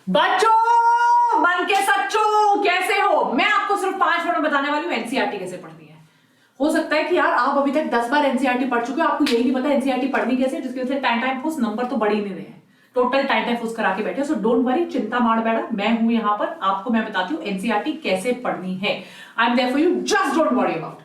बच्चों मन के सच्चों कैसे हो। मैं आपको सिर्फ 5 मिनट में बताने वाली हूँ एनसीईआरटी कैसे पढ़नी है। हो सकता है कि यार आप अभी तक 10 बार एनसीईआरटी पढ़ चुके हो, आपको यही नहीं पता एनसीईआरटी पढ़नी कैसे, जिसकी वजह से टाइम फूस नंबर तो बढ़ ही नहीं रहे हैं, टोटल टाइम फूस करा के बैठे। सो डोंट वरी, चिंता मार बैठा, मैं हूं यहाँ पर, आपको मैं बताती हूँ एनसीईआरटी कैसे पढ़नी है। I am there for you, just don't worry about it.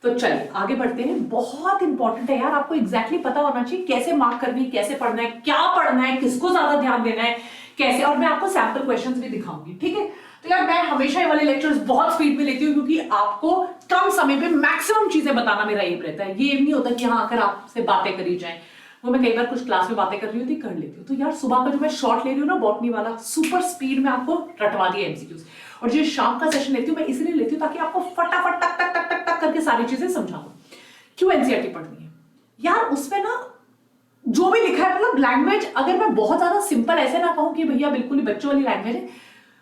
तो चलिए आगे बढ़ते हैं। बहुत इंपॉर्टेंट है यार, आपको एग्जैक्टली पता होना चाहिए कैसे मार्क करनी है, कैसे पढ़ना है, क्या पढ़ना है, किसको ज्यादा ध्यान देना है, कैसे। और मैं आपको सैंपल क्वेश्चंस भी दिखाऊंगी, ठीक है। तो यार मैं हमेशा ये वाले लेक्चर्स बहुत स्पीड में लेती हूँ क्योंकि आपको कम समय पे मैक्सिमम चीजें बताना मेरा एम रहता है। ये नहीं होता कि हाँ आकर आपसे बातें करी जाए, वो मैं कई बार कुछ क्लास में बातें कर रही होती कर लेती हूँ। तो यार सुबह का जो मैं शॉर्ट ले रही हूँ ना बॉटनी वाला, सुपर स्पीड में आपको रटवा दिया एमसीक्यूज, और जो शाम का सेशन लेती हूँ मैं इसलिए लेती हूँ ताकि आपको फटाफट टक टक टक टक टक करके सारी चीजें समझा दूं। क्यों एनसीईआरटी पढ़नी है यार, उसमें ना जो भी लिखा है, मतलब लैंग्वेज अगर मैं बहुत ज्यादा सिंपल ऐसे ना कहूं कि भैया बिल्कुल ही बच्चों वाली लैंग्वेज है,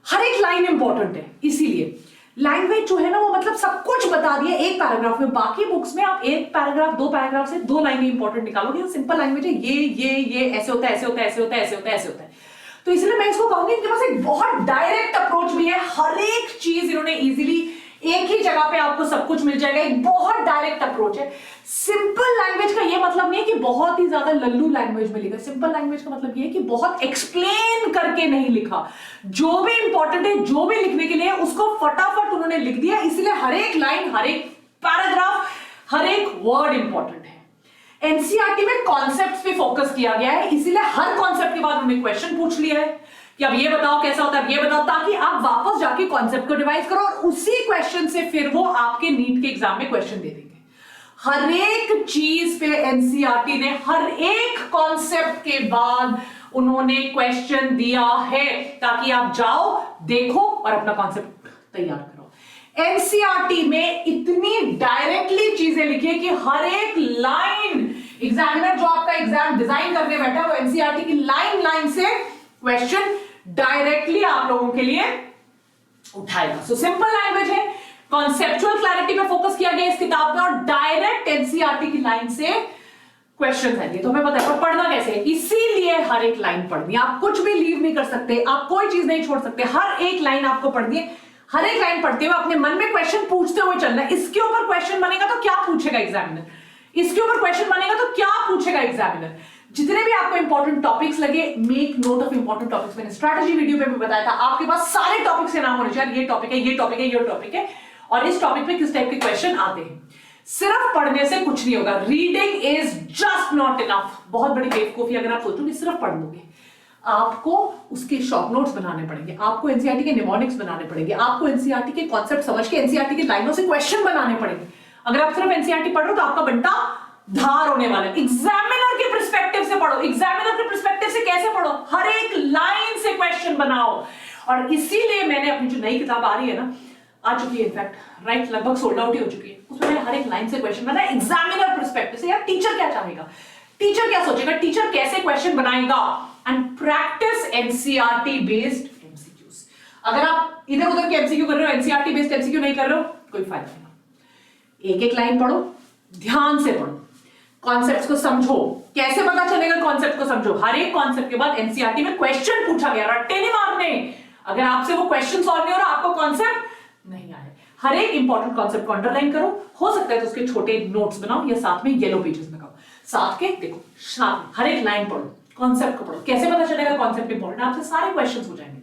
हर एक लाइन इंपॉर्टेंट है। इसीलिए लैंग्वेज जो है ना वो मतलब सब कुछ बता दिया एक पैराग्राफ में। बाकी बुक्स में आप एक पैराग्राफ, 2 पैराग्राफ से 2 लाइनें इंपॉर्टेंट निकालोगे। सिंपल लैंग्वेज है, ये ऐसे होता है, ऐसे होता है, ऐसे होता है, ऐसे होता है, ऐसे होता है। तो इसलिए मैं इसको कहूंगी इनके पास एक बहुत डायरेक्ट अप्रोच भी है। हर एक चीज इन्होंने इजीली एक ही जगह पे आपको सब कुछ मिल जाएगा, एक बहुत डायरेक्ट अप्रोच है। सिंपल लैंग्वेज का ये मतलब नहीं है कि बहुत ही ज्यादा लल्लू लैंग्वेज में लिखा। सिंपल लैंग्वेज का मतलब ये है कि बहुत एक्सप्लेन करके नहीं लिखा, जो भी इंपॉर्टेंट है, जो भी लिखने के लिए उसको फटाफट उन्होंने लिख दिया। इसलिए हर एक लाइन, हर एक पैराग्राफ, हर एक वर्ड इंपॉर्टेंट है। एनसीईआरटी में कॉन्सेप्ट्स पे फोकस किया गया है, इसीलिए हर कॉन्सेप्ट के बाद उन्होंने क्वेश्चन पूछ लिया है कि अब ये बताओ कैसा होता है, ये बताओ, ताकि आप वापस जाके कॉन्सेप्ट को रिवाइज करो और उसी क्वेश्चन से फिर वो आपके नीट के एग्जाम में क्वेश्चन दे देंगे। हर एक चीज पे एनसीईआरटी ने हर एक कॉन्सेप्ट के बाद उन्होंने क्वेश्चन दिया है, ताकि आप जाओ, देखो और अपना कॉन्सेप्ट तैयार करो। एनसीईआरटी में इतनी डायरेक्टली चीजें लिखी है कि हर एक लाइन, एग्जामिनर जो आपका एग्जाम डिजाइन करके बैठा है वो एनसीईआरटी की लाइन लाइन से क्वेश्चन डायरेक्टली आप लोगों के लिए उठाएगा। सो सिंपल लैंग्वेज है, कॉन्सेप्चुअल क्लैरिटी पे फोकस किया गया इस किताब में, और डायरेक्ट एनसीईआरटी की लाइन से क्वेश्चन है। तो हमें पता है, पर पढ़ना कैसे है, इसीलिए हर एक लाइन पढ़नी है। आप कुछ भी लीव नहीं कर सकते, आप कोई चीज नहीं छोड़ सकते, हर एक लाइन आपको पढ़नी है। हर एक लाइन पढ़ते हुए अपने मन में क्वेश्चन पूछते हुए चलना है। इसके ऊपर क्वेश्चन बनेगा तो क्या पूछेगा एग्जामिनर, इसके ऊपर क्वेश्चन बनेगा तो क्या पूछेगा एग्जामिनर। जितने भी आपको इंपॉर्टेंट टॉपिक्स लगे, make note of important topics. मैंने स्ट्रैटेजी वीडियो पे भी बताया था, आपके पास सारे टॉपिक्स के नाम होने चाहिए, ये टॉपिक है, ये टॉपिक है, ये टॉपिक है, और इस टॉपिक पे किस टाइप के क्वेश्चन आते हैं। सिर्फ पढ़ने से कुछ नहीं होगा, reading is just not enough. बहुत बड़ी बेवकूफी अगर आप सोचोगे सिर्फ पढ़ लोगे। आपको उसके शॉर्ट नोट्स बनाने पड़ेंगे, आपको एनसीईआरटी के निमोनिक्स बनाने पड़ेंगे, आपको एनसीईआरटी के कॉन्सेप्ट समझ के एनसीईआरटी की लाइनों से क्वेश्चन बनाने पड़ेंगे। अगर आप सिर्फ एनसीईआरटी पढ़ रहे हो तो आपका बंटा धार होने वाला है। एग्जामिनर के पर्सपेक्टिव से पढ़ो। एग्जामिनर के पर्सपेक्टिव से कैसे पढ़ो, हर एक लाइन से क्वेश्चन बनाओ। और इसीलिए मैंने अपनी जो नई किताब आ रही है ना, आ चुकी है इनफैक्ट, राइट, लगभग सोल्ड आउट ही हो चुकी है, उसमें मैंने हर एक लाइन से क्वेश्चन बनाया एग्जामिनर पर्सपेक्टिव से। यार टीचर क्या चाहेगा, टीचर क्या सोचेगा, टीचर कैसे क्वेश्चन बनाएगा, and practice NCERT based MCQs. अगर आप इधर उधर के एमसीक्यू कर रहे हो, एनसीईआरटी बेस्ड एमसीक्यू नहीं कर रहे हो, कोई फायदा नहीं। एक एक लाइन पढ़ो, ध्यान से पढ़ो, कॉन्सेप्ट्स को समझो। कैसे पता चलेगा कॉन्सेप्ट को समझो, हर एक कॉन्सेप्ट के बाद एनसीईआरटी में क्वेश्चन पूछा गया, रट्टे नहीं मारने। अगर आपसे वो क्वेश्चन सॉल्व नहीं हो रहा, आपको कॉन्सेप्ट नहीं आए, हर एक इंपॉर्टेंट कॉन्सेप्ट को अंडरलाइन करो, हो सकता है तो उसके छोटे नोट्स बनाओ या साथ में येलो पेजेस लगाओ, साथ के देखो, साथ हर एक लाइन पढ़ो, कॉन्सेप्ट को पढ़ो। कैसे पता चलेगा कॉन्सेप्ट इंपॉर्टेंट, आपसे सारे क्वेश्चंस हो जाएंगे।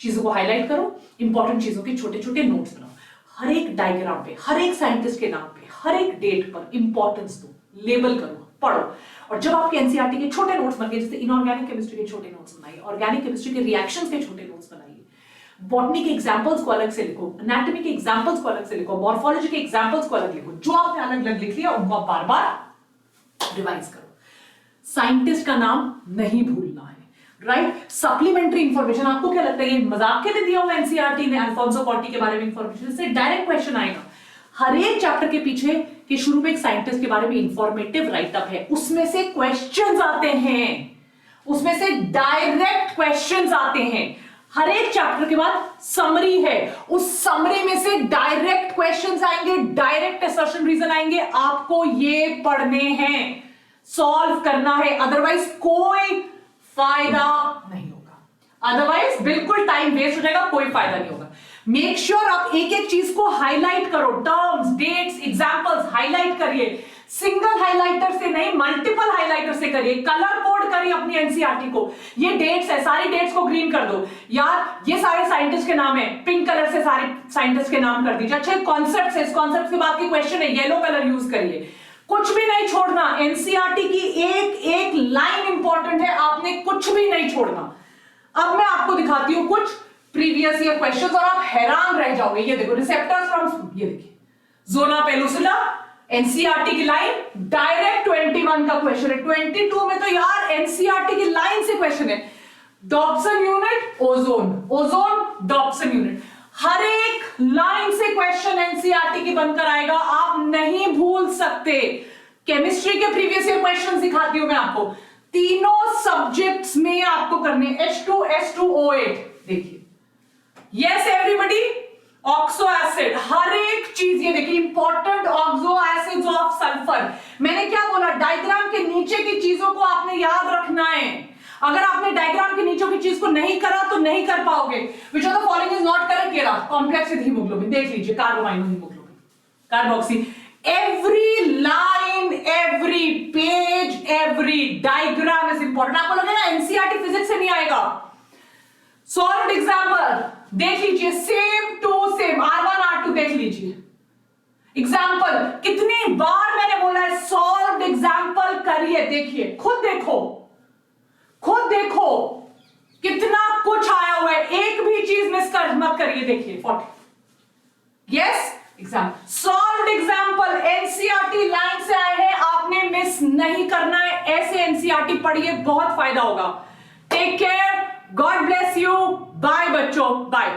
चीजों को हाईलाइट करो, इंपॉर्टेंट चीजों के छोटे छोटे नोट्स बनाओ, हर एक डायग्राम पे, हर एक साइंटिस्ट के नाम पे, हर एक डेट पर इंपॉर्टेंस दो, लेबल करो, पढ़ो। और जब आपके एनसीईआरटी के छोटे नोट्स बन गए, जैसे इनऑर्गेनिक केमिस्ट्री के छोटे नोट्स बनाइए, ऑर्गेनिक केमिस्ट्री के रिएक्शंस के छोटे नोट्स बनाइए, बॉटनी के एग्जांपल्स को अलग से लिखो, एनाटॉमी के एग्जांपल्स को अलग से लिखो, मॉर्फोलॉजी के एग्जांपल्स को अलग लिखो। जो आपने अलग अलग लिख लिया उनको आप बार बार रिवाइज करो। साइंटिस्ट का नाम नहीं भूलना है, राइट। सप्लीमेंट्री इंफॉर्मेशन, आपको क्या लगता है ये मजाक के लिए दिया हुआ एनसीईआरटी ने अल्फोंसो कॉटी के बारे में इंफॉर्मेशन, इससे डायरेक्ट क्वेश्चन आएगा। हर एक चैप्टर के पीछे के शुरू में एक साइंटिस्ट के बारे में इंफॉर्मेटिव राइटअप है, उसमें से क्वेश्चंस आते हैं, उसमें से डायरेक्ट क्वेश्चंस आते हैं। हर एक चैप्टर के बाद समरी है, उस समरी में से डायरेक्ट क्वेश्चंस आएंगे, डायरेक्ट असर्शन रीजन आएंगे। आपको ये पढ़ने हैं, सॉल्व करना है, अदरवाइज कोई फायदा नहीं होगा। अदरवाइज बिल्कुल टाइम वेस्ट हो जाएगा, कोई फायदा नहीं होगा। मेक श्योर आप एक एक चीज को हाईलाइट करो, टर्म्स, डेट्स, एग्जांपल्स हाईलाइट करिए, सिंगल हाइलाइटर से नहीं मल्टीपल हाइलाइटर से करिए, कलर कोड करिए अपनी एनसीईआरटी को। ये डेट्स है, सारी डेट्स को ग्रीन कर दो यार, ये सारे साइंटिस्ट के नाम है, पिंक कलर से सारे साइंटिस्ट के नाम कर दीजिए। अच्छा कॉन्सेप्ट है, इस कॉन्सेप्ट के बाद की क्वेश्चन है, येलो कलर यूज करिए, कुछ भी नहीं छोड़ना। एनसीईआरटी की एक एक लाइन इंपॉर्टेंट है, आपने कुछ भी नहीं छोड़ना। अब मैं आपको दिखाती हूं कुछ प्रीवियस ईयर क्वेश्चंस और आप हैरान रह जाओगे। ये देखो रिसेप्टर्स फ्रॉम, ये देखिए जोना पेलुसिला, एनसीईआरटी की लाइन, डायरेक्ट 21 का क्वेश्चन है। 22 में तो यार एनसीईआरटी की लाइन से क्वेश्चन है। Dobson unit ozone, ozone Dobson unit, हर एक लाइन से क्वेश्चन एनसीईआरटी की बनकर आएगा, आप नहीं भूल सकते। केमिस्ट्री के प्रीवियस ईयर क्वेश्चन दिखाती हूं मैं आपको, तीनों सब्जेक्ट्स में आपको करने। H2SO8 देखिए, यस एवरीबॉडी, ऑक्सो एसिड, हर एक चीज ये देखिए important, oxo acids of sulphur. मैंने क्या बोला, डायग्राम के नीचे की चीजों को आपने याद रखना है। अगर आपने डायग्राम के नीचे की चीज को नहीं करा तो नहीं कर पाओगे। Which of the following is not correct, ये रहा कॉम्प्लेक्स विद हीमोग्लोबिन, देख लीजिए carbamino haemoglobin, carboxy. Every line, every page, every diagram is important. आपको लगेगा एनसीईआरटी फिजिक्स से नहीं आएगा। सॉल्व एग्जाम्पल देख लीजिए, same to same, R1 R2 देख लीजिए। एग्जाम्पल कितनी बार मैंने बोला है, सॉल्व एग्जाम्पल करिए, देखिए खुद देखो, खुद देखो कितना कुछ आया हुआ है, एक भी चीज मिस कर मत करिए। देखिए 40, yes example, solve example NCERT line से आए हैं, आपने मिस नहीं करना है। ऐसे एनसीईआरटी पढ़िए, बहुत फायदा होगा। Take care, God bless you, bye बच्चों, बाय।